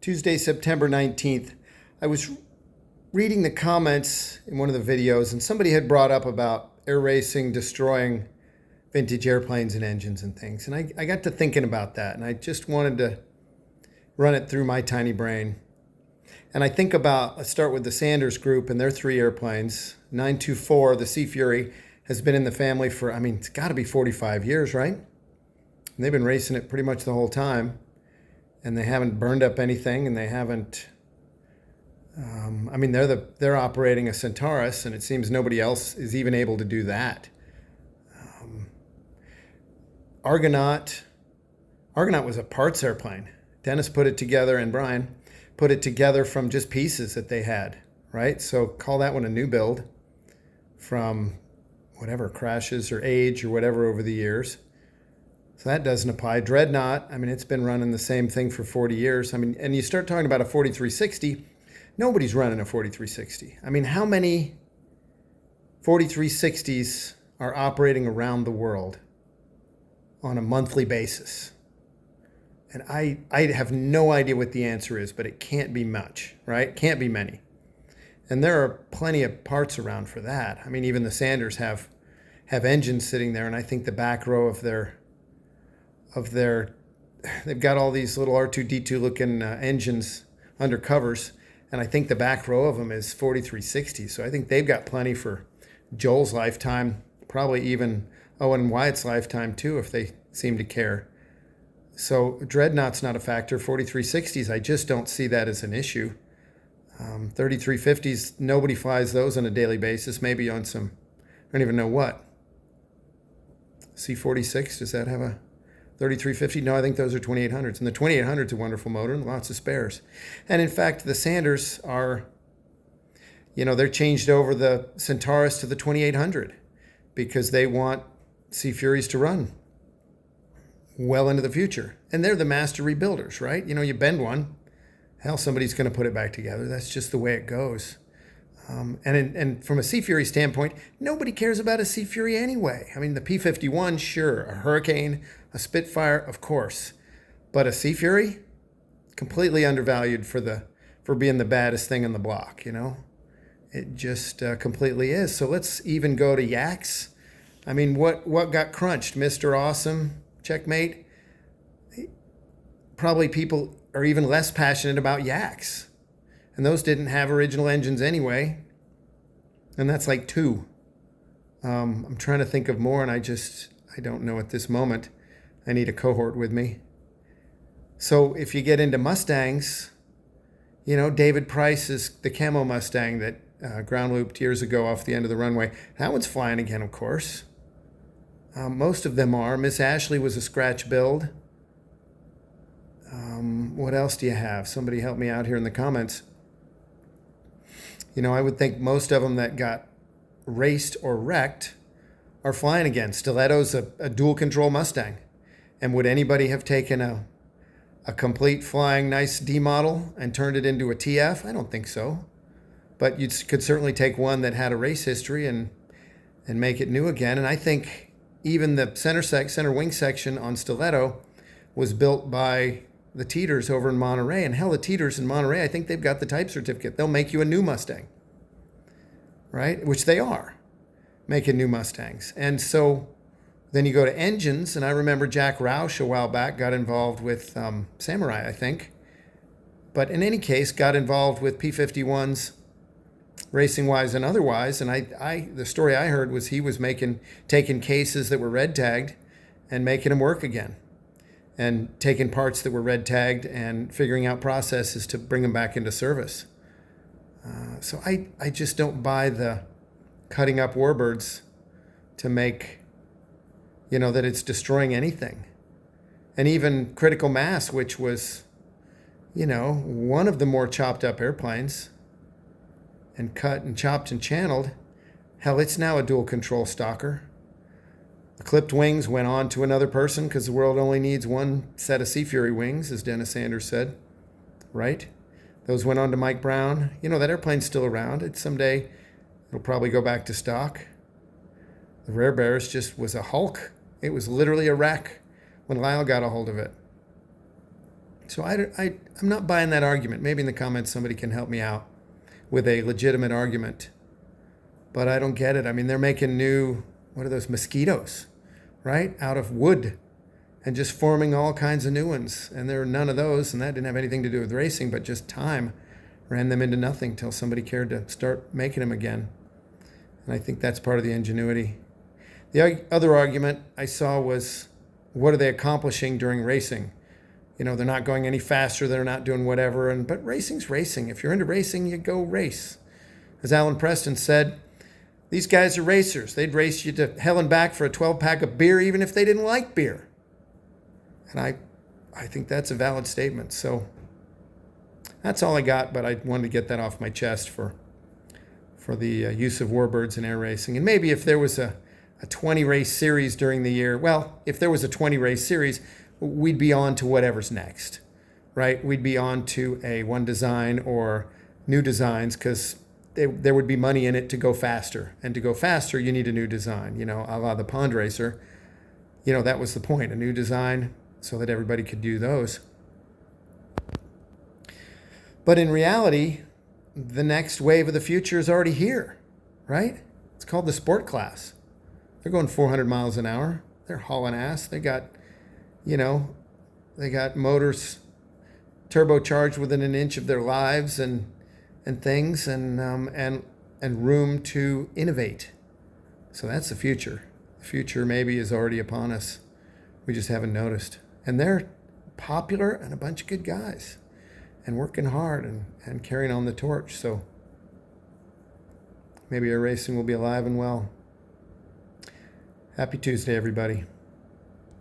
Tuesday, September 19th. I was reading the comments in one of the videos, and somebody had brought up about air racing destroying vintage airplanes and engines and things. And I got to thinking about that, and I just wanted to run it through my tiny brain. And I think about, let's start with the Sanders Group and their three airplanes. 924, the Sea Fury, has been in the family for, it's got to be 45 years, right? And they've been racing it pretty much the whole time. And they haven't burned up anything, and they haven't, they're operating a Centaurus, and it seems nobody else is even able to do that. Argonaut was a parts airplane. Dennis put it together, and Brian put it together from just pieces that they had, right? So call that one a new build from whatever, crashes or age or whatever over the years. So that doesn't apply. Dreadnought, it's been running the same thing for 40 years. And you start talking about a 4360, nobody's running a 4360. How many 4360s are operating around the world on a monthly basis? And I have no idea what the answer is, but it can't be much, right? Can't be many. And there are plenty of parts around for that. Even the Sanders have engines sitting there, and I think the back row of their they've got all these little R2D2 looking engines under covers, and I think the back row of them is 4360. So I think they've got plenty for Joel's lifetime, probably even Owen Wyatt's lifetime too, if they seem to care. So Dreadnought's not a factor. 4360s, I just don't see that as an issue. 3350s, nobody flies those on a daily basis, maybe on some, I don't even know what. C46, does that have a 3350? No, I think those are 2800s. And the 2800's a wonderful motor and lots of spares. And in fact, the Sanders are, they're changed over the Centaurus to the 2800 because they want Sea Furies to run well into the future. And they're the master rebuilders, right? You bend one, hell, somebody's going to put it back together. That's just the way it goes. And from a Sea Fury standpoint, nobody cares about a Sea Fury anyway. The P-51, sure. A Hurricane, a Spitfire, of course. But a Sea Fury, completely undervalued for being the baddest thing on the block, It just completely is. So let's even go to Yaks. What got crunched? Mr. Awesome, checkmate. Probably people are even less passionate about Yaks. And those didn't have original engines anyway. And that's like two. I'm trying to think of more, and I don't know at this moment. I need a cohort with me. So if you get into Mustangs, David Price's the camo Mustang that ground looped years ago off the end of the runway. That one's flying again, of course. Most of them are. Miss Ashley was a scratch build. What else do you have? Somebody help me out here in the comments. I would think most of them that got raced or wrecked are flying again. Stiletto's a dual control Mustang. And would anybody have taken a complete flying nice D model and turned it into a TF? I don't think so. But you could certainly take one that had a race history and make it new again. And I think even the center wing section on Stiletto was built by the Teeters over in Monterey. And hell, the Teeters in Monterey, I think they've got the type certificate. They'll make you a new Mustang, right? Which they are, making new Mustangs. And so then you go to engines, and I remember Jack Roush a while back got involved with Samurai, I think. But in any case, got involved with P-51s, racing-wise and otherwise. And the story I heard was he was taking cases that were red tagged and making them work again, and taking parts that were red tagged and figuring out processes to bring them back into service. So I just don't buy the cutting up warbirds to make, that it's destroying anything. And even Critical Mass, which was, one of the more chopped up airplanes and cut and chopped and channeled, hell, it's now a dual control stalker. The clipped wings went on to another person because the world only needs one set of Sea Fury wings, as Dennis Sanders said, right? Those went on to Mike Brown. That airplane's still around. Someday it'll probably go back to stock. The Rare Bears just was a hulk. It was literally a wreck when Lyle got a hold of it. So I'm not buying that argument. Maybe in the comments somebody can help me out with a legitimate argument. But I don't get it. I mean, they're making new, what are those, mosquitoes, right? Out of wood and just forming all kinds of new ones. And there are none of those, and that didn't have anything to do with racing, but just time ran them into nothing till somebody cared to start making them again. And I think that's part of the ingenuity. The other argument I saw was, what are they accomplishing during racing? You know, they're not going any faster, they're not doing whatever, but racing's racing. If you're into racing, you go race. As Alan Preston said, these guys are racers. They'd race you to hell and back for a 12-pack of beer even if they didn't like beer. And I think that's a valid statement. So that's all I got, but I wanted to get that off my chest for the use of warbirds in air racing. And maybe if there was a 20-race series during the year, well, if there was a 20-race series, we'd be on to whatever's next, right? We'd be on to a one design or new designs because there would be money in it to go faster. And to go faster, you need a new design, you know, a la the pond racer. You know, that was the point, a new design so that everybody could do those. But in reality, the next wave of the future is already here, right? It's called the sport class. They're going 400 miles an hour. They're hauling ass. They got motors turbocharged within an inch of their lives and things and room to innovate. So that's the future. The future maybe is already upon us. We just haven't noticed. And they're popular and a bunch of good guys and working hard and carrying on the torch. So maybe our racing will be alive and well. Happy Tuesday, everybody.